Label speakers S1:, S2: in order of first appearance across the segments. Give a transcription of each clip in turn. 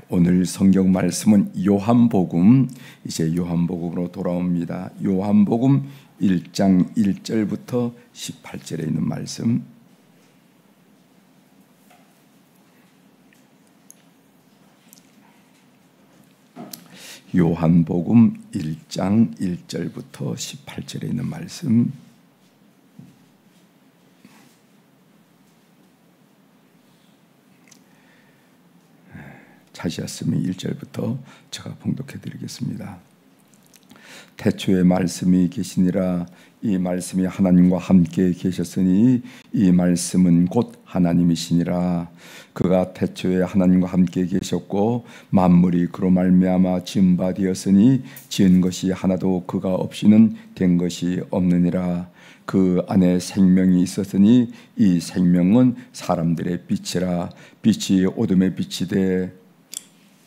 S1: 오늘 성경 말씀은 요한복음, 이제 요한복음으로 돌아옵니다. 요한복음 1장 1절부터 18절에 있는 말씀. 요한복음 1장 1절부터 18절에 있는 말씀. 찾으셨으면 1절부터 제가 봉독해 드리겠습니다. 태초에 말씀이 계시니라. 이 말씀이 하나님과 함께 계셨으니 이 말씀은 곧 하나님이시니라. 그가 태초에 하나님과 함께 계셨고 만물이 그로 말미암아 지은 바 되었으니 지은 것이 하나도 그가 없이는 된 것이 없느니라. 그 안에 생명이 있었으니 이 생명은 사람들의 빛이라. 빛이 어둠의 빛이 되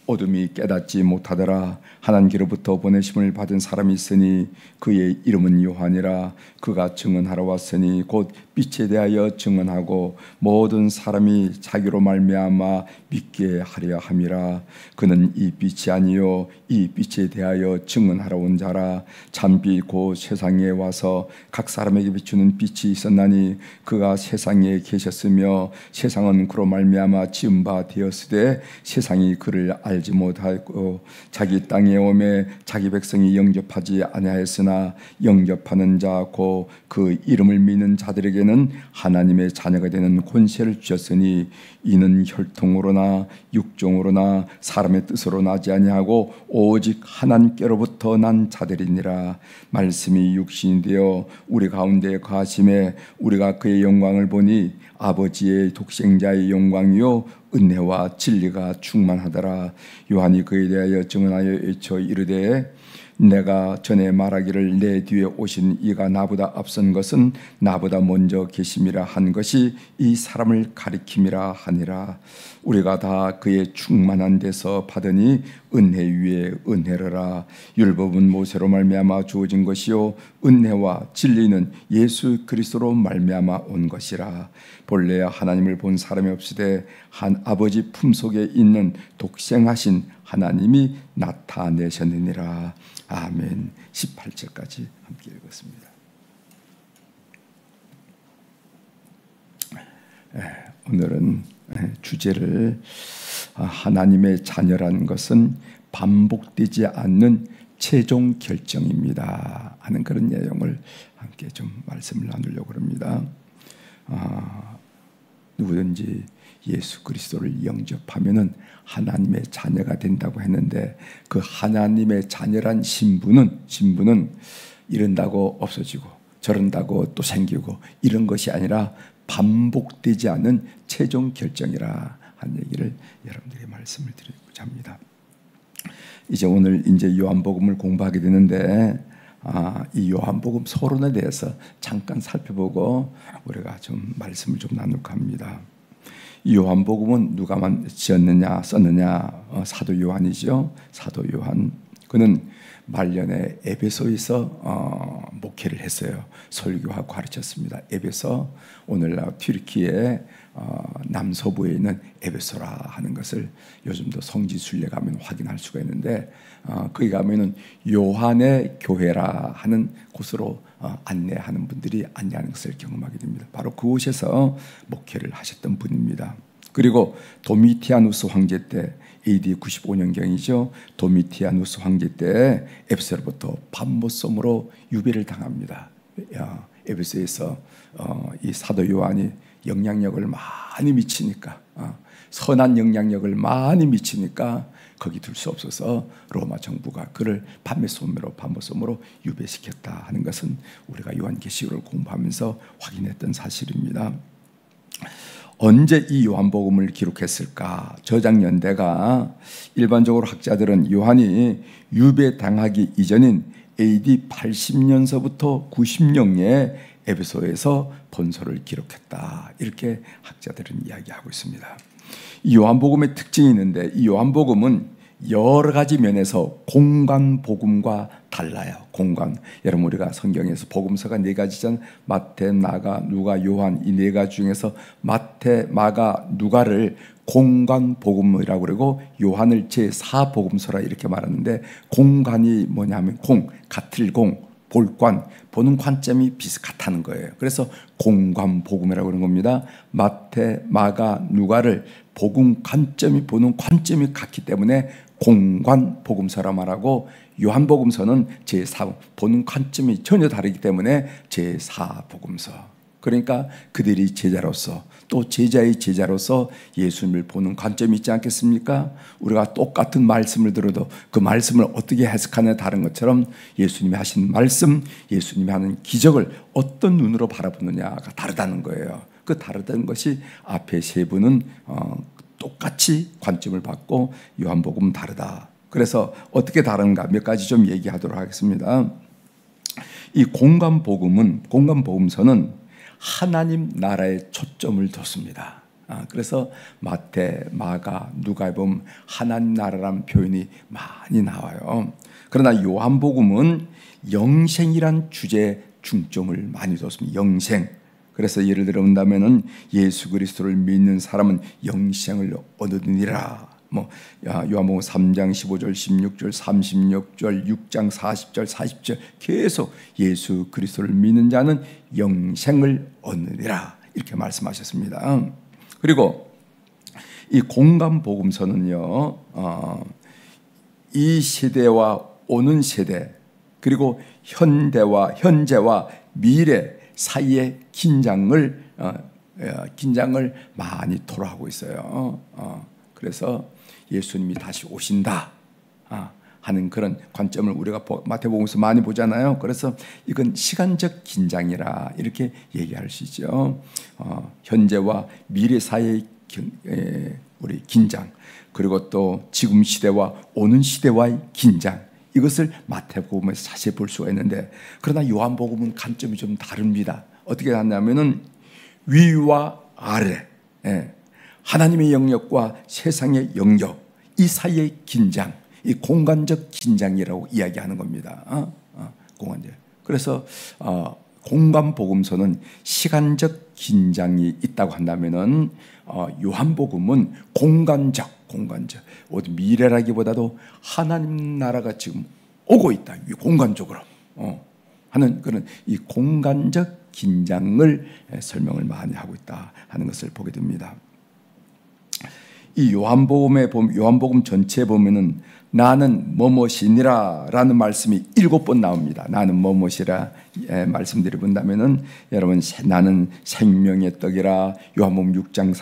S1: 어둠이 깨닫지 못하더라. 하나님께로부터 보내심을 받은 사람이 있으니 그의 이름은 요한이라. 그가 증언하러 왔으니 곧 빛에 대하여 증언하고 모든 사람이 자기로 말미암아 믿게 하려 함이라. 그는 이 빛이 아니요 이 빛에 대하여 증언하러 온 자라. 참빛 곧 세상에 와서 각 사람에게 비추는 빛이 있었나니 그가 세상에 계셨으며 세상은 그로 말미암아 지은 바 되었으되 세상이 그를 알지 못하고 자기 땅에 오매 자기 백성이 영접하지 아니하였으나 영접하는 자 곧 그 이름을 믿는 자들에게는 하나님의 자녀가 되는 권세를 주셨으니 이는 혈통으로나 육종으로나 사람의 뜻으로 나지 아니하고 오직 하나님께로부터 난 자들이니라. 말씀이 육신이 되어 우리 가운데 거하심에 우리가 그의 영광을 보니 아버지의 독생자의 영광이요 은혜와 진리가 충만하더라. 요한이 그에 대하여 증언하여 외쳐 이르되 내가 전에 말하기를 내 뒤에 오신 이가 나보다 앞선 것은 나보다 먼저 계심이라 한 것이 이 사람을 가리킴이라 하니라. 우리가 다 그의 충만한 데서 받으니 은혜 위에 은혜로라. 율법은 모세로 말미암아 주어진 것이요 은혜와 진리는 예수 그리스도로 말미암아 온 것이라. 본래 하나님을 본 사람이 없으되 한 아버지 품속에 있는 독생하신 하나님이 나타내셨느니라. 아멘. 18절까지 함께 읽었습니다. 오늘은 주제를 하나님의 자녀라는 것은 반복되지 않는 최종 결정입니다 하는 그런 내용을 함께 좀 말씀을 나누려고 합니다. 누구든지 예수 그리스도를 영접하면은 하나님의 자녀가 된다고 했는데 그 하나님의 자녀란 신분은 이런다고 없어지고 저런다고 또 생기고 이런 것이 아니라 반복되지 않는 최종 결정이라 한 얘기를 여러분들에게 말씀을 드리고자 합니다. 이제 오늘 이제 요한복음을 공부하게 되는데 이 요한복음 서론에 대해서 잠깐 살펴보고 우리가 좀 말씀을 좀 나눌까 합니다. 이 요한복음은 누가 썼느냐? 사도 요한이죠. 사도 요한. 그는 말년에 에베소에서 목회를 했어요. 설교하고 가르쳤습니다. 에베소, 오늘날 튀르키예 남서부에 있는 에베소라 하는 것을 요즘도 성지순례 가면 확인할 수가 있는데 거기 가면은 요한의 교회라 하는 곳으로 안내하는 분들이 안내하는 것을 경험하게 됩니다. 바로 그곳에서 목회를 하셨던 분입니다. 그리고 도미티아누스 황제 때 AD 95년경이죠. 도미티아누스 황제 때 에베소로부터 반모섬으로 유배를 당합니다. 에베소에서 이 사도 요한이 영향력을 많이 미치니까 선한 영향력을 많이 미치니까 거기 둘 수 없어서 로마 정부가 그를 반모섬으로 유배시켰다 하는 것은 우리가 요한계시록을 공부하면서 확인했던 사실입니다. 언제 이 요한복음을 기록했을까? 저작 연대가 일반적으로 학자들은 요한이 유배당하기 이전인 AD 80년서부터 90년에 에베소에서 본서를 기록했다 이렇게 학자들은 이야기하고 있습니다. 이 요한복음의 특징이 있는데 이 요한복음은 여러 가지 면에서 공간복음과 달라요. 공간. 여러분 우리가 성경에서 복음서가 4가지잖아요. 마태, 마가, 누가, 요한 이 4가지 중에서 마태, 마가, 누가를 공간 복음이라고 그러고 요한을 제4복음서라 이렇게 말하는데 공간이 뭐냐면 같을 볼관, 보는 관점이 같다는 거예요. 그래서 공간 복음이라고 그러는 겁니다. 마태, 마가, 누가를 보는 관점이 같기 때문에 공간 복음서라 말하고 요한복음서는 제4, 보는 관점이 전혀 다르기 때문에 제4복음서. 그러니까 그들이 제자로서 또 제자의 제자로서 예수님을 보는 관점이 있지 않겠습니까? 우리가 똑같은 말씀을 들어도 그 말씀을 어떻게 해석하느냐에 다른 것처럼 예수님이 하신 말씀, 예수님이 하는 기적을 어떤 눈으로 바라보느냐가 다르다는 거예요. 그 다르다는 것이 앞에 3분은 똑같이 관점을 받고 요한복음은 다르다. 그래서 어떻게 다른가 몇 가지 좀 얘기하도록 하겠습니다. 이 공간복음서는 하나님 나라에 초점을 뒀습니다. 그래서 마태, 마가, 누가에 보면 하나님 나라라는 표현이 많이 나와요. 그러나 요한복음은 영생이란 주제에 중점을 많이 뒀습니다. 영생. 그래서 예를 들어 본다면은 예수 그리스도를 믿는 사람은 영생을 얻으니라. 요한복음 3장 15절, 16절, 36절, 6장 40절, 40절 계속 예수 그리스도를 믿는 자는 영생을 얻느니라 이렇게 말씀하셨습니다. 그리고 이 공간 복음서는요, 이 세대와 오는 세대 그리고 현재와 미래 사이의 긴장을 많이 토로하고 있어요. 그래서 예수님이 다시 오신다 하는 그런 관점을 우리가 마태복음에서 많이 보잖아요. 그래서 이건 시간적 긴장이라 이렇게 얘기할 수 있죠. 현재와 미래 사이의 우리 긴장, 그리고 또 지금 시대와 오는 시대와의 긴장, 이것을 마태복음에서 자세히 볼 수가 있는데, 그러나 요한복음은 관점이 좀 다릅니다. 어떻게 하냐면은 위와 아래, 하나님의 영역과 세상의 영역, 이 사이의 긴장, 이 공간적 긴장이라고 이야기하는 겁니다. 공간적. 그래서 공간 복음서는 시간적 긴장이 있다고 한다면은 요한복음은 공간적, 미래라기보다도 하나님 나라가 지금 오고 있다. 공간적으로 하는 그런 이 공간적 긴장을 설명을 많이 하고 있다 하는 것을 보게 됩니다. 이 요한복음 전체에 보면은 나는 뭐뭇이니라 라는 말씀이 7번 나옵니다. 나는 뭐뭇이라 말씀드려 본다면은 여러분, 나는 생명의 떡이라 요한복음 6장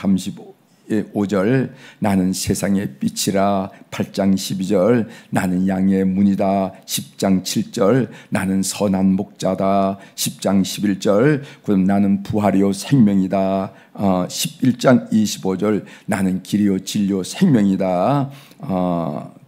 S1: 35절, 나는 세상의 빛이라 8장 12절, 나는 양의 문이다 10장 7절, 나는 선한 목자다 10장 11절, 그럼 나는 부활이요 생명이다 11장 25절, 나는 길이요 진리요 생명이다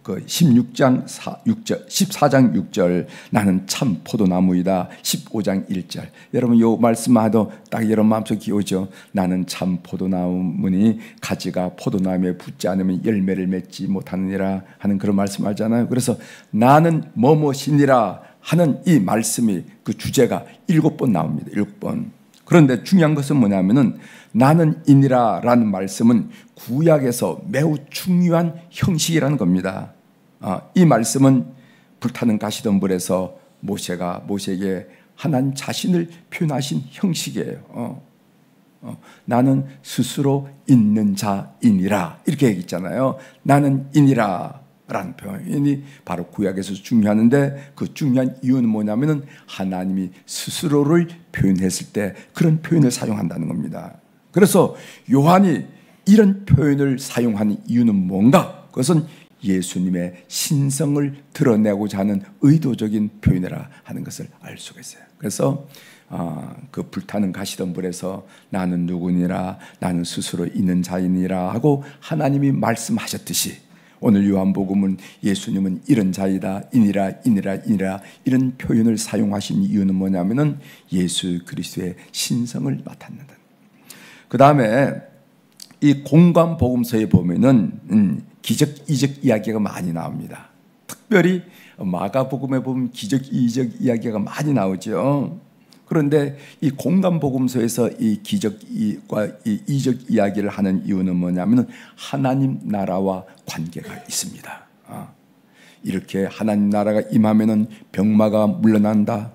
S1: 16장 6절, 14장 6절, 나는 참 포도나무이다 15장 1절. 여러분 이 말씀만 해도 딱 여러분 마음속에 기오죠. 나는 참 포도나무니 가지가 포도나무에 붙지 않으면 열매를 맺지 못하느니라 하는 그런 말씀 알잖아요. 그래서 나는 뭐뭇이니라 하는 이 말씀이, 그 주제가 7번 나옵니다. 7번. 그런데 중요한 것은 뭐냐면은 나는 이니라 라는 말씀은 구약에서 매우 중요한 형식이라는 겁니다. 이 말씀은 불타는 가시덤불에서 모세에게 하나님 자신을 표현하신 형식이에요. 나는 스스로 있는 자이니라 이렇게 얘기했잖아요. 나는 이니라 라는 표현이 바로 구약에서 중요한데, 그 중요한 이유는 뭐냐면은 하나님이 스스로를 표현했을 때 그런 표현을 사용한다는 겁니다. 그래서 요한이 이런 표현을 사용하는 이유는 뭔가? 그것은 예수님의 신성을 드러내고자 하는 의도적인 표현이라 하는 것을 알 수가 있어요. 그래서 그 불타는 가시덤불에서 나는 누구니라, 나는 스스로 있는 자이니라 하고 하나님이 말씀하셨듯이, 오늘 요한복음은 예수님은 이런 자이다, 이니라 이런 표현을 사용하신 이유는 뭐냐면은 예수 그리스도의 신성을 나타낸다. 그 다음에 이 공간 복음서에 보면은 기적 이적 이야기가 많이 나옵니다. 특별히 마가복음에 보면 기적, 이적 이야기가 많이 나오죠. 그런데 이 공간복음서에서 이 기적과 이 이적 이야기를 하는 이유는 뭐냐면 하나님 나라와 관계가 있습니다. 이렇게 하나님 나라가 임하면은 병마가 물러난다.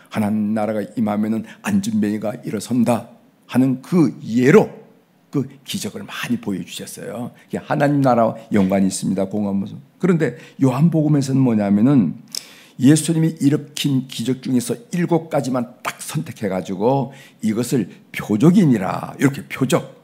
S1: 하나님 나라가 임하면은 안진뱅이가 일어선다 하는 그 예로 그 기적을 많이 보여주셨어요. 하나님 나라와 연관이 있습니다. 공간복음서. 그런데 요한복음에서는 뭐냐면은 예수님이 일으킨 기적 중에서 7가지만 딱 선택해가지고 이것을 표적이니라, 이렇게 표적.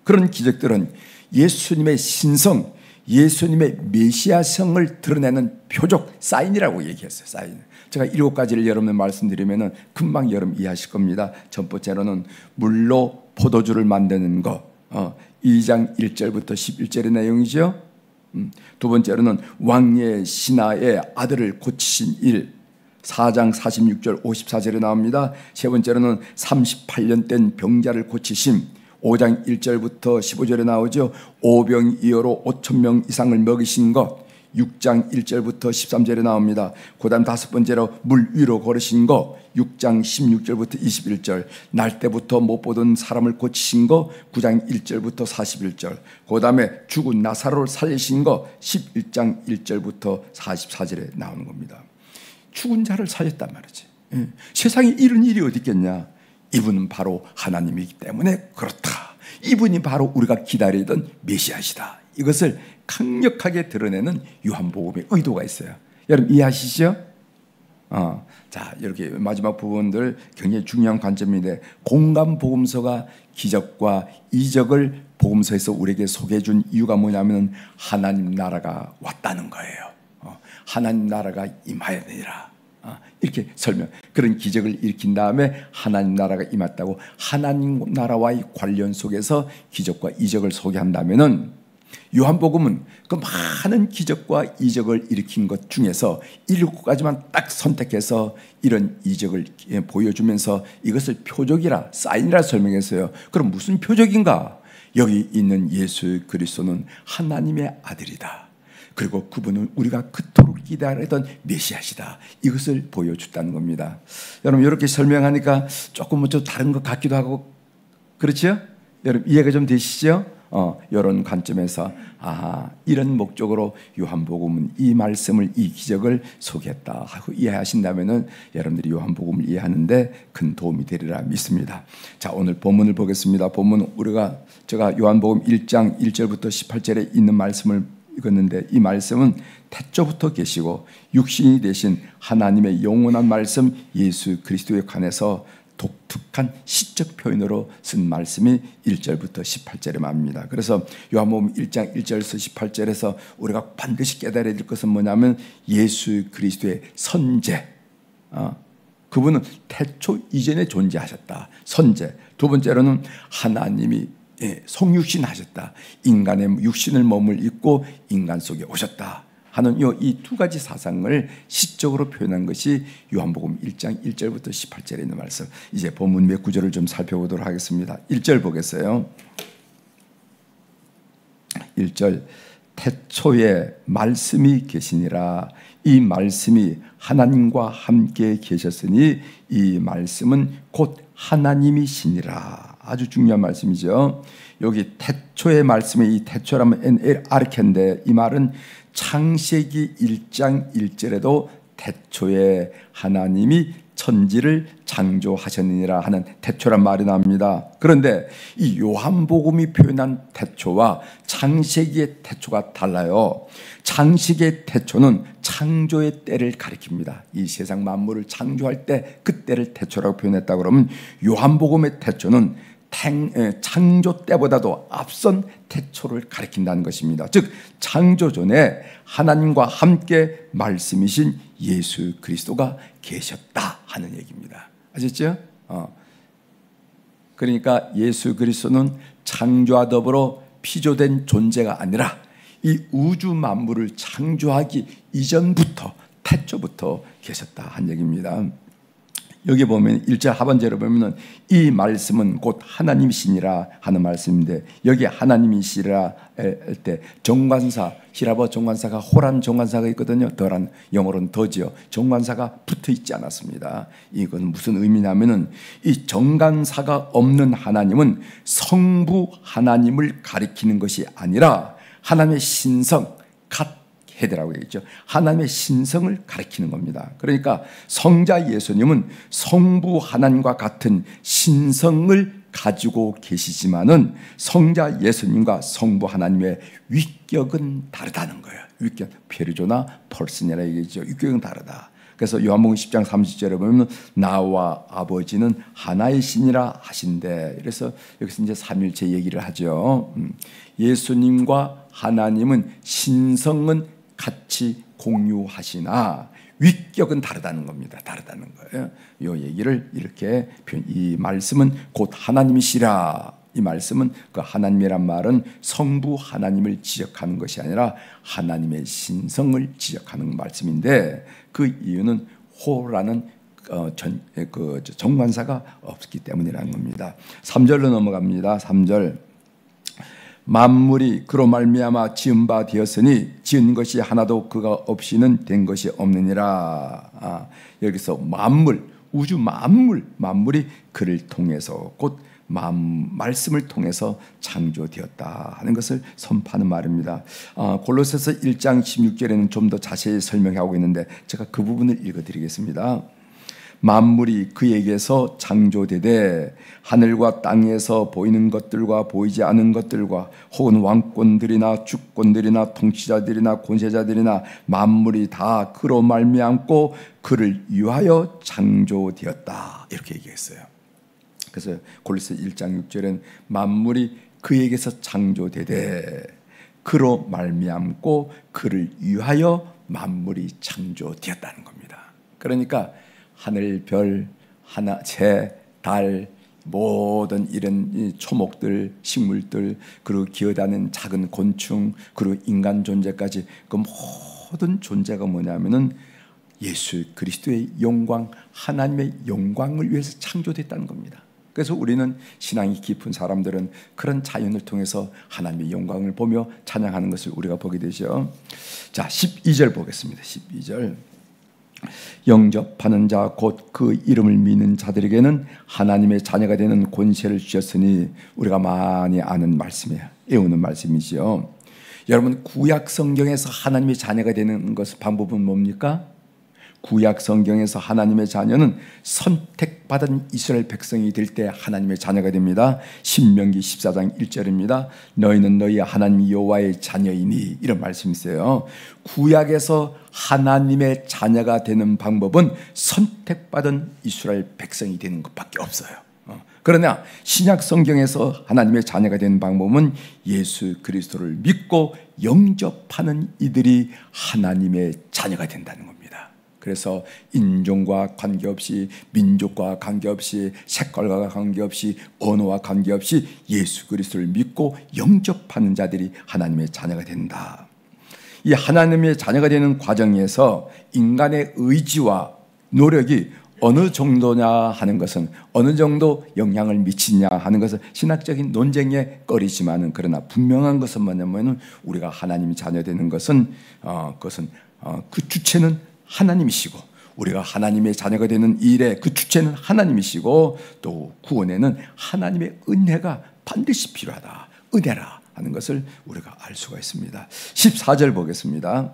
S1: 그런 기적들은 예수님의 신성, 예수님의 메시아성을 드러내는 표적, 사인이라고 얘기했어요. 사인. 제가 7가지를 여러분에 말씀드리면 금방 여러분 이해하실 겁니다. 첫 번째로는 물로 포도주를 만드는 거, 2장 1절부터 11절의 내용이죠. 두 번째로는 왕의 신하의 아들을 고치신 일, 4장 46절 54절에 나옵니다. 세 번째로는 38년 된 병자를 고치심, 5장 1절부터 15절에 나오죠. 오병이어로 5,000명 이상을 먹이신 것, 6장 1절부터 13절에 나옵니다. 그 다음 다섯 번째로 물 위로 걸으신 거, 6장 16절부터 21절, 날 때부터 못 보던 사람을 고치신 거, 9장 1절부터 41절, 그 다음에 죽은 나사로를 살리신 거, 11장 1절부터 44절에 나오는 겁니다. 죽은 자를 살렸단 말이지. 세상에 이런 일이 어디 있겠냐. 이분은 바로 하나님이기 때문에 그렇다. 이분이 바로 우리가 기다리던 메시아시다. 이것을 강력하게 드러내는 요한복음의 의도가 있어요. 여러분 이해하시죠? 자, 이렇게 마지막 부분들 굉장히 중요한 관점인데, 공간복음서가 기적과 이적을 복음서에서 우리에게 소개해 준 이유가 뭐냐면 하나님 나라가 왔다는 거예요. 하나님 나라가 임하였느니라. 이렇게 설명, 그런 기적을 일으킨 다음에 하나님 나라가 임했다고 하나님 나라와의 관련 속에서 기적과 이적을 소개한다면은 요한복음은 그 많은 기적과 이적을 일으킨 것 중에서 7가지만 딱 선택해서 이런 이적을 보여주면서 이것을 표적이라, 사인이라 설명했어요. 그럼 무슨 표적인가? 여기 있는 예수 그리스도는 하나님의 아들이다. 그리고 그분은 우리가 그토록 기다리던 메시아시다. 이것을 보여줬다는 겁니다. 여러분 이렇게 설명하니까 조금 좀 다른 것 같기도 하고 그렇죠? 여러분 이해가 좀 되시죠? 이런 관점에서 이런 목적으로 요한복음은 이 말씀을, 이 기적을 소개했다 하고 이해하신다면은 여러분들이 요한복음을 이해하는데 큰 도움이 되리라 믿습니다. 자, 오늘 본문을 보겠습니다. 본문 제가 요한복음 1장 1절부터 18절에 있는 말씀을 읽었는데, 이 말씀은 태초부터 계시고 육신이 되신 하나님의 영원한 말씀 예수 그리스도에 관해서 독특한 시적 표현으로 쓴 말씀이 1절부터 18절에 말입니다. 그래서 요한복음 1장 1절에서 18절에서 우리가 반드시 깨달아야 될 것은 뭐냐면 예수 그리스도의 선제, 그분은 태초 이전에 존재하셨다. 선제. 두 번째로는 하나님이 성육신 하셨다. 인간의 육신을 몸을 입고 인간 속에 오셨다 하는 이 2가지 사상을 시적으로 표현한 것이 요한복음 1장 1절부터 18절에 있는 말씀. 이제 본문 몇 구절을 좀 살펴보도록 하겠습니다. 1절 보겠어요. 1절, 태초에 말씀이 계시니라. 이 말씀이 하나님과 함께 계셨으니 이 말씀은 곧 하나님이시니라. 아주 중요한 말씀이죠. 여기 태초의 말씀에 이 태초라면 NL 아르켄데, 이 말은 창세기 1장 1절에도 태초에 하나님이 천지를 창조하셨느니라 하는 태초란 말이 나옵니다. 그런데 이 요한복음이 표현한 태초와 창세기의 태초가 달라요. 창세기의 태초는 창조의 때를 가리킵니다. 이 세상 만물을 창조할 때 그 때를 태초라고 표현했다 그러면, 요한복음의 태초는 창조 때보다도 앞선 태초를 가리킨다는 것입니다. 즉 창조 전에 하나님과 함께 말씀이신 예수 그리스도가 계셨다 하는 얘기입니다. 아셨죠? 그러니까 예수 그리스도는 창조와 더불어 피조된 존재가 아니라 이 우주 만물을 창조하기 이전부터, 태초부터 계셨다 한 얘기입니다. 여기 보면 1절 하반절에 보면은 이 말씀은 곧 하나님이시니라 하는 말씀인데, 여기 하나님이시라 할 때 정관사, 히라보 정관사가 호란 정관사가 있거든요. 더란, 영어로는 더지요. 정관사가 붙어 있지 않았습니다. 이건 무슨 의미냐면은 이 정관사가 없는 하나님은 성부 하나님을 가리키는 것이 아니라 하나님의 신성, 헤드라고 얘기했죠. 하나님의 신성을 가리키는 겁니다. 그러니까 성자 예수님은 성부 하나님과 같은 신성을 가지고 계시지만은 성자 예수님과 성부 하나님의 위격은 다르다는 거예요. 위격, 페르조나 펄슨이라 얘기했죠. 위격은 다르다. 그래서 요한복음 10장 30절에 보면 나와 아버지는 하나이시니라 하신대. 그래서 여기서 이제 삼일체 얘기를 하죠. 예수님과 하나님은 신성은 같이 공유하시나 위격은 다르다는 겁니다. 다르다는 거예요. 이 얘기를 이렇게 이 말씀은 곧 하나님이시라. 이 말씀은 그 하나님이란 말은 성부 하나님을 지적하는 것이 아니라 하나님의 신성을 지적하는 말씀인데, 그 이유는 호라는 정관사가 없기 때문이라는 겁니다. 3절로 넘어갑니다. 3절. 만물이 그로 말미암아 지은 바 되었으니 지은 것이 하나도 그가 없이는 된 것이 없느니라. 여기서 만물, 우주 만물이 그를 통해서 곧 말씀을 통해서 창조되었다 하는 것을 선포하는 말입니다. 골로새서 1장 16절에는 좀 더 자세히 설명하고 있는데 제가 그 부분을 읽어드리겠습니다. 만물이 그에게서 창조되되 하늘과 땅에서 보이는 것들과 보이지 않은 것들과 혹은 왕권들이나 주권들이나 통치자들이나 권세자들이나 만물이 다 그로 말미암고 그를 위하여 창조되었다, 이렇게 얘기했어요. 그래서 골로새 1장 6절엔 만물이 그에게서 창조되되 그로 말미암고 그를 위하여 만물이 창조되었다는 겁니다. 그러니까 하늘, 별, 하나, 새, 달, 모든 이런 초목들, 식물들, 그리고 기어다니는 작은 곤충, 그리고 인간 존재까지 그 모든 존재가 뭐냐면은 예수 그리스도의 영광, 하나님의 영광을 위해서 창조됐다는 겁니다. 그래서 우리는 신앙이 깊은 사람들은 그런 자연을 통해서 하나님의 영광을 보며 찬양하는 것을 우리가 보게 되죠. 자, 12절 보겠습니다. 12절. 영접하는 자 곧 그 이름을 믿는 자들에게는 하나님의 자녀가 되는 권세를 주셨으니, 우리가 많이 아는 말씀이에요. 애우는 말씀이죠. 여러분, 구약 성경에서 하나님의 자녀가 되는 것의 방법은 뭡니까? 구약 성경에서 하나님의 자녀는 선택받은 이스라엘 백성이 될 때 하나님의 자녀가 됩니다. 신명기 14장 1절입니다. 너희는 너희 하나님 여호와의 자녀이니, 이런 말씀이 있어요. 구약에서 하나님의 자녀가 되는 방법은 선택받은 이스라엘 백성이 되는 것밖에 없어요. 그러나 신약 성경에서 하나님의 자녀가 되는 방법은 예수 그리스도를 믿고 영접하는 이들이 하나님의 자녀가 된다는 겁니다. 그래서 인종과 관계없이, 민족과 관계없이, 색깔과 관계없이, 언어와 관계없이 예수 그리스도를 믿고 영접하는 자들이 하나님의 자녀가 된다. 이 하나님의 자녀가 되는 과정에서 인간의 의지와 노력이 어느 정도냐 하는 것은, 어느 정도 영향을 미치냐 하는 것은 신학적인 논쟁의 거리지만은, 그러나 분명한 것은 뭐냐면은 우리가 하나님의 자녀 되는 것은 그 주체는 하나님이시고, 우리가 하나님의 자녀가 되는 일에 그 주체는 하나님이시고, 또 구원에는 하나님의 은혜가 반드시 필요하다, 은혜라 하는 것을 우리가 알 수가 있습니다. 14절 보겠습니다.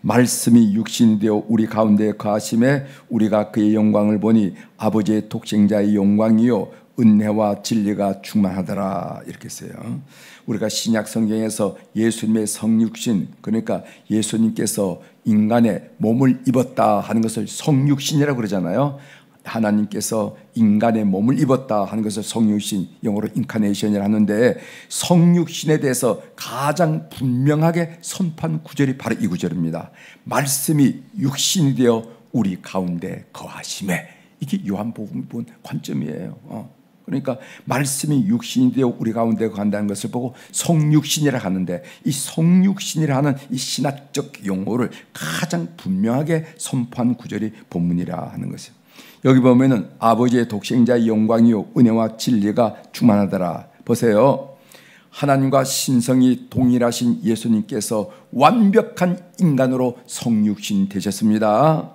S1: 말씀이 육신이 되어 우리 가운데 거하심에 우리가 그의 영광을 보니 아버지의 독생자의 영광이요 은혜와 진리가 충만하더라, 이렇게 써요. 우리가 신약 성경에서 예수님의 성육신, 그러니까 예수님께서 인간의 몸을 입었다 하는 것을 성육신이라고 그러잖아요. 하나님께서 인간의 몸을 입었다 하는 것을 성육신, 영어로 인카네이션이라고 하는데, 성육신에 대해서 가장 분명하게 선포한 구절이 바로 이 구절입니다. 말씀이 육신이 되어 우리 가운데 거하심에. 이게 요한복음 본 관점이에요. 그러니까 말씀이 육신이 되어 우리 가운데 간다는 것을 보고 성육신이라 하는데, 이 성육신이라 하는 이 신학적 용어를 가장 분명하게 선포한 구절이 본문이라 하는 것이에요. 여기 보면은 아버지의 독생자의 영광이요 은혜와 진리가 충만하더라. 보세요. 하나님과 신성이 동일하신 예수님께서 완벽한 인간으로 성육신 되셨습니다.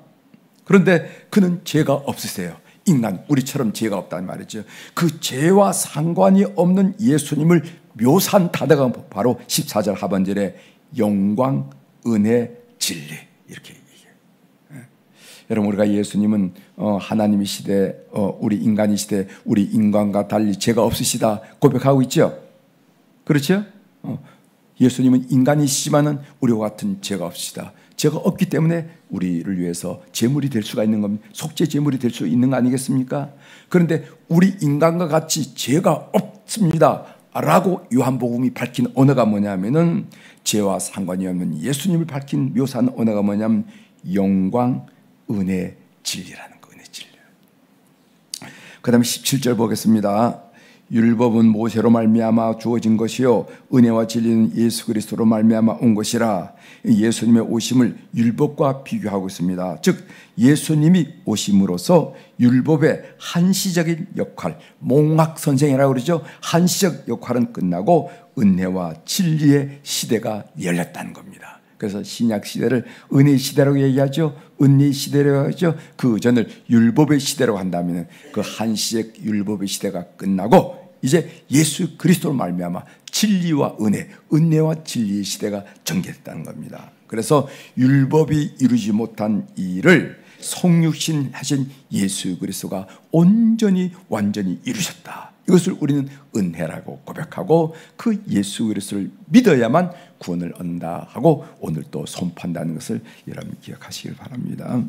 S1: 그런데 그는 죄가 없으세요. 인간, 우리처럼 죄가 없다는 말이죠. 그 죄와 상관이 없는 예수님을 묘사한 단어가 바로 14절 하반절에 영광, 은혜, 진리 이렇게 얘기해요. 여러분, 우리가 예수님은 하나님이시되 우리 인간이시되 우리 인간과 달리 죄가 없으시다 고백하고 있죠. 그렇죠? 예수님은 인간이시지만은 우리와 같은 죄가 없으시다. 죄가 없기 때문에 우리를 위해서 제물이 될 수가 있는 겁니다. 속죄 제물이 될 수 있는 거 아니겠습니까? 그런데 우리 인간과 같이 죄가 없습니다 라고 요한복음이 밝힌 언어가 뭐냐면은, 죄와 상관이 없는 예수님을 밝힌 묘사한 언어가 뭐냐면 영광, 은혜, 진리라는 거. 은혜, 진리. 그 다음에 17절 보겠습니다. 율법은 모세로 말미암아 주어진 것이요 은혜와 진리는 예수 그리스도로 말미암아 온 것이라. 예수님의 오심을 율법과 비교하고 있습니다. 즉 예수님이 오심으로써 율법의 한시적인 역할, 몽학선생이라고 그러죠. 한시적 역할은 끝나고 은혜와 진리의 시대가 열렸다는 겁니다. 그래서 신약 시대를 은혜 시대라고 얘기하죠. 은혜 시대라고 하죠. 그 전을 율법의 시대라고 한다면 그 한시적 율법의 시대가 끝나고 이제 예수 그리스도로 말미암아 진리와 은혜, 은혜와 진리의 시대가 전개됐다는 겁니다. 그래서 율법이 이루지 못한 일을 성육신 하신 예수 그리스도가 온전히 완전히 이루셨다. 이것을 우리는 은혜라고 고백하고 그 예수 그리스도를 믿어야만 구원을 얻는다 하고 오늘 또 선포한다는 것을 여러분 기억하시길 바랍니다.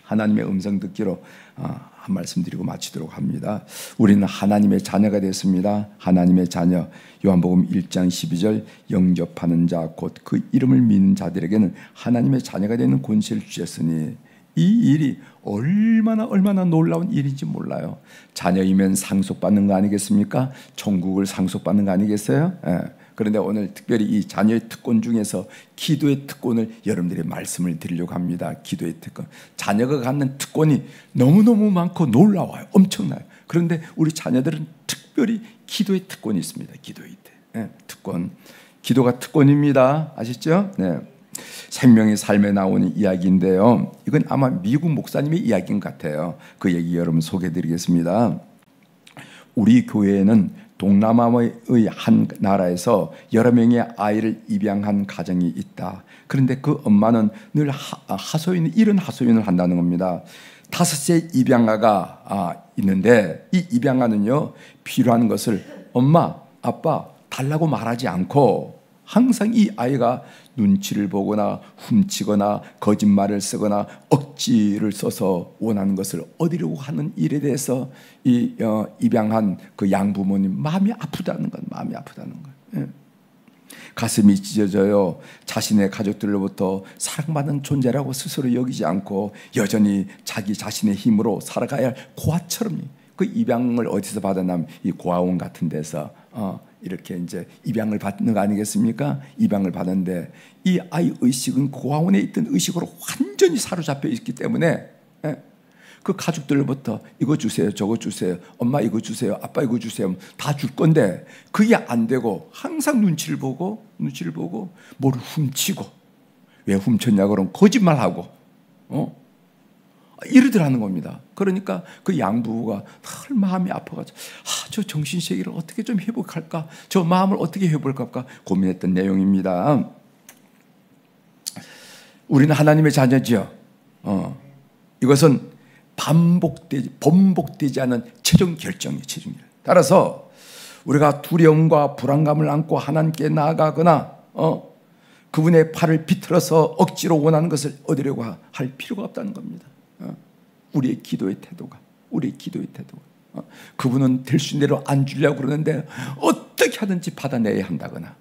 S1: 하나님의 음성 듣기로 한 말씀 드리고 마치도록 합니다. 우리는 하나님의 자녀가 됐습니다. 하나님의 자녀. 요한복음 1장 12절 영접하는 자 곧 그 이름을 믿는 자들에게는 하나님의 자녀가 되는 권세를 주셨으니, 이 일이 얼마나 놀라운 일인지 몰라요. 자녀이면 상속받는 거 아니겠습니까? 천국을 상속받는 거 아니겠어요? 그런데 오늘 특별히 이 자녀의 특권 중에서 기도의 특권을 여러분들의 말씀을 드리려고 합니다. 기도의 특권. 자녀가 갖는 특권이 너무너무 많고 놀라워요. 엄청나요. 그런데 우리 자녀들은 특별히 기도의 특권이 있습니다. 기도의 특권. 기도가 특권입니다. 아시죠? 네. 생명의 삶에 나오는 이야기인데요. 이건 아마 미국 목사님의 이야기인 것 같아요. 그 얘기 여러분 소개해드리겠습니다. 우리 교회에는 동남아의 한 나라에서 여러 명의 아이를 입양한 가정이 있다. 그런데 그 엄마는 늘 이런 하소연을 한다는 겁니다. 5세 입양아가 있는데 이 입양아는요, 필요한 것을 엄마, 아빠 달라고 말하지 않고 항상 이 아이가 눈치를 보거나 훔치거나 거짓말을 쓰거나 억지를 써서 원하는 것을 얻으려고 하는 일에 대해서 이 입양한 그 양부모님 마음이 아프다는 것, 마음이 아프다는 것. 예. 가슴이 찢어져요. 자신의 가족들로부터 사랑받는 존재라고 스스로 여기지 않고 여전히 자기 자신의 힘으로 살아가야 할 고아처럼, 그 입양을 어디서 받았냐면 이 고아원 같은 데서 이렇게 이제 입양을 받는 거 아니겠습니까? 입양을 받는데 이 아이 의식은 고아원에 있던 의식으로 완전히 사로잡혀 있기 때문에 그 가족들로부터 이거 주세요, 저거 주세요, 엄마 이거 주세요, 아빠 이거 주세요, 다 줄 건데 그게 안 되고 항상 눈치를 보고 뭘 훔치고, 왜 훔쳤냐 그러면 거짓말하고 이러더라는 겁니다. 그러니까 그 양부부가 늘 마음이 아파가지고 저 정신세계를 어떻게 좀 회복할까, 저 마음을 어떻게 회복할까 고민했던 내용입니다. 우리는 하나님의 자녀지요. 이것은 번복되지 않은 최종 결정이에요. 따라서 우리가 두려움과 불안감을 안고 하나님께 나아가거나 그분의 팔을 비틀어서 억지로 원하는 것을 얻으려고 할 필요가 없다는 겁니다. 우리의 기도의 태도가 그분은 될 수 있는 대로 안 주려고 그러는데 어떻게 하든지 받아내야 한다거나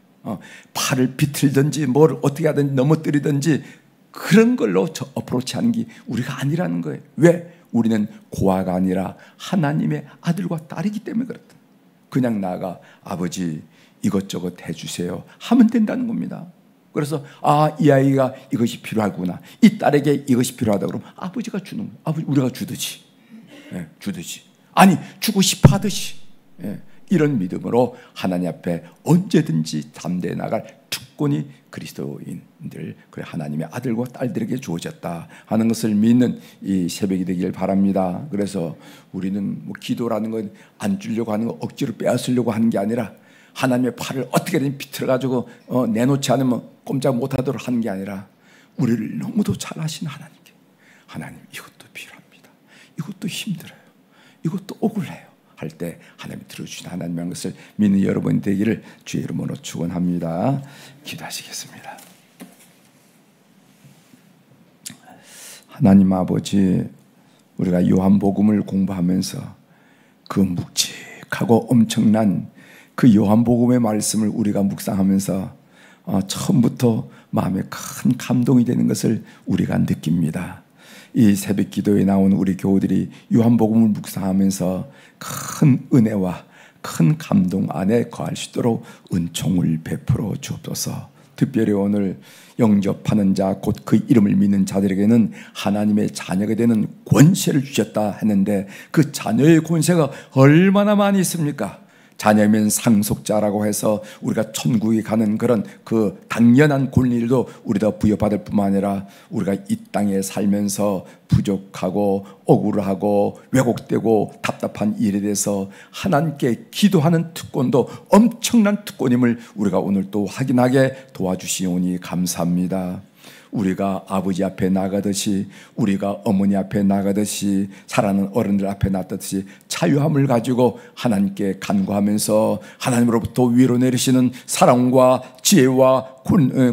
S1: 팔을 비틀든지 뭘 어떻게 하든지 넘어뜨리든지 그런 걸로 어프로치하는 게 우리가 아니라는 거예요. 왜? 우리는 고아가 아니라 하나님의 아들과 딸이기 때문에 그렇다. 그냥 나아가 아버지 이것저것 해주세요 하면 된다는 겁니다. 그래서 이 아이가 이것이 필요하구나, 이 딸에게 이것이 필요하다 그러면 아버지가 주는 거예요. 아버지 우리가 주듯이, 주듯이, 아니 주고 싶어 하듯이, 이런 믿음으로 하나님 앞에 언제든지 담대해 나갈 특권이 그리스도인들, 그래 하나님의 아들과 딸들에게 주어졌다 하는 것을 믿는 이 새벽이 되길 바랍니다. 그래서 우리는 뭐 기도라는 건 안 주려고 하는 거, 억지로 빼앗으려고 하는 게 아니라 하나님의 팔을 어떻게든 비틀어가지고 내놓지 않으면 꼼짝 못하도록 하는 게 아니라 우리를 너무도 잘 아신 하나님께, 하나님 이것도 필요합니다, 이것도 힘들어요, 이것도 억울해요 할 때 하나님이 들어주신 하나님의 것을 믿는 여러분 되기를 주의 이름으로 축원합니다. 기도하시겠습니다. 하나님 아버지, 우리가 요한복음을 공부하면서 그 묵직하고 엄청난 그 요한복음의 말씀을 우리가 묵상하면서 처음부터 마음에 큰 감동이 되는 것을 우리가 느낍니다. 이 새벽 기도에 나온 우리 교우들이 요한복음을 묵상하면서 큰 은혜와 큰 감동 안에 거할 수 있도록 은총을 베풀어 주옵소서. 특별히 오늘 영접하는 자, 곧 그 이름을 믿는 자들에게는 하나님의 자녀가 되는 권세를 주셨다 했는데 그 자녀의 권세가 얼마나 많이 있습니까? 자녀면 상속자라고 해서 우리가 천국에 가는 그런 그 당연한 권리도 우리가 부여받을 뿐만 아니라 우리가 이 땅에 살면서 부족하고 억울하고 왜곡되고 답답한 일에 대해서 하나님께 기도하는 특권도 엄청난 특권임을 우리가 오늘 또 확인하게 도와주시오니 감사합니다. 우리가 아버지 앞에 나가듯이, 우리가 어머니 앞에 나가듯이, 사랑하는 어른들 앞에 나가듯이 자유함을 가지고 하나님께 간구하면서 하나님으로부터 위로 내리시는 사랑과 지혜와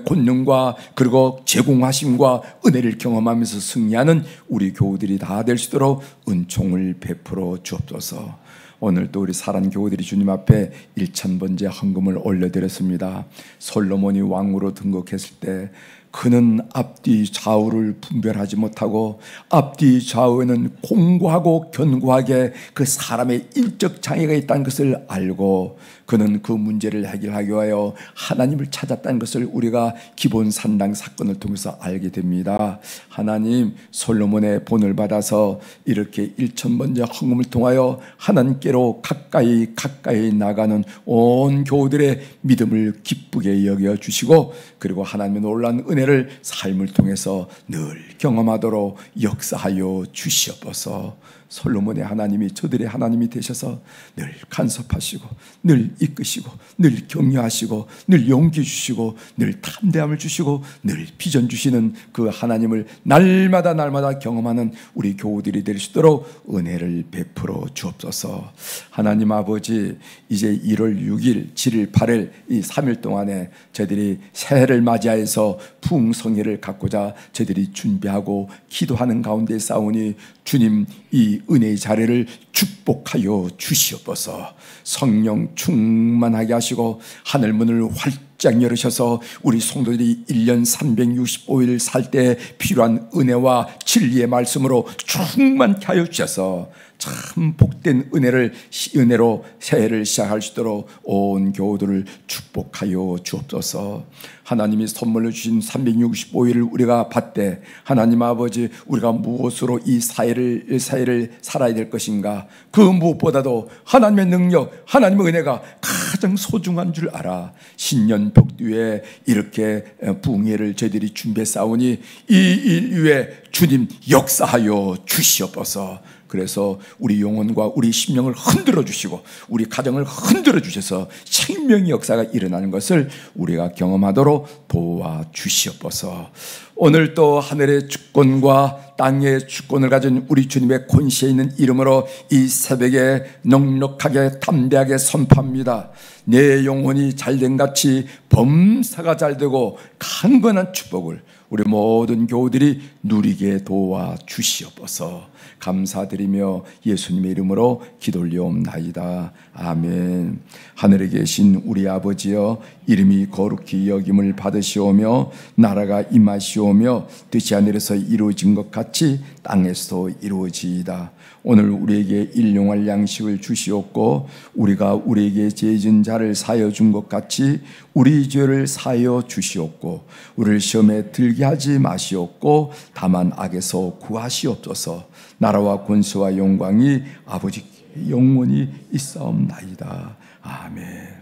S1: 권능과 그리고 제공하심과 은혜를 경험하면서 승리하는 우리 교우들이 다 될 수 있도록 은총을 베풀어 주옵소서. 오늘 또 우리 사랑 교우들이 주님 앞에 1000번째 헌금을 올려드렸습니다. 솔로몬이 왕으로 등극했을 때 그는 앞뒤 좌우를 분별하지 못하고 앞뒤 좌우에는 공고하고 견고하게 그 사람의 인적 장애가 있다는 것을 알고 그는 그 문제를 해결하기 위하여 하나님을 찾았다는 것을 우리가 기본 산당 사건을 통해서 알게 됩니다. 하나님, 솔로몬의 본을 받아서 이렇게 1000번째 헌금을 통하여 하나님께로 가까이 나가는 온 교우들의 믿음을 기쁘게 여겨주시고 그리고 하나님의 놀라운 은혜를 삶을 통해서 늘 경험하도록 역사하여 주시옵소서. 솔로몬의 하나님이 저들의 하나님이 되셔서 늘 간섭하시고 늘 이끄시고 늘 격려하시고 늘 용기 주시고 늘 담대함을 주시고 늘 비전 주시는 그 하나님을 날마다 경험하는 우리 교우들이 될 수 있도록 은혜를 베풀어 주옵소서. 하나님 아버지, 이제 1월 6일, 7일, 8일 이 3일 동안에 저희들이 새해를 맞이하여서 풍성회를 갖고자 저희들이 준비하고 기도하는 가운데 싸우니 주님 이 은혜의 자리를 축복하여 주시옵소서. 성령 충만하게 하시고 하늘문을 활짝 열으셔서 우리 성도들이 1년 365일 살 때 필요한 은혜와 진리의 말씀으로 충만케 하여 주셔서 참 복된 은혜로 새해를 시작할 수 있도록 온 교우들을 축복하여 주옵소서. 하나님이 선물로 주신 365일을 우리가 받되 하나님 아버지, 우리가 무엇으로 이 사회를 살아야 될 것인가, 그 무엇보다도 하나님의 능력, 하나님의 은혜가 가장 소중한 줄 알아 신년 벽두에 이렇게 부흥회를 저희들이 준비해 싸우니 이 일 위에 주님 역사하여 주시옵소서. 그래서 우리 영혼과 우리 심령을 흔들어 주시고 우리 가정을 흔들어 주셔서 생명의 역사가 일어나는 것을 우리가 경험하도록 도와주시옵소서. 오늘 또 하늘의 주권과 땅의 주권을 가진 우리 주님의 권세에 있는 이름으로 이 새벽에 넉넉하게 담대하게 선포합니다. 내 영혼이 잘된 같이 범사가 잘되고 강건한 축복을 우리 모든 교우들이 누리게 도와 주시옵소서. 감사드리며 예수님의 이름으로 기도 올려옵나이다. 아멘. 하늘에 계신 우리 아버지여, 이름이 거룩히 여김을 받으시오며 나라가 임하시오며 뜻이 하늘에서 이루어진 것 같이 땅에서도 이루어지이다. 오늘 우리에게 일용할 양식을 주시옵고 우리가 우리에게 죄진 자를 사하여 준 것 같이 우리 죄를 사하여 주시옵고 우리를 시험에 들게 하지 마시옵고 다만 악에서 구하시옵소서. 나라와 권세와 영광이 아버지께 영원히 있사옵나이다. 아멘.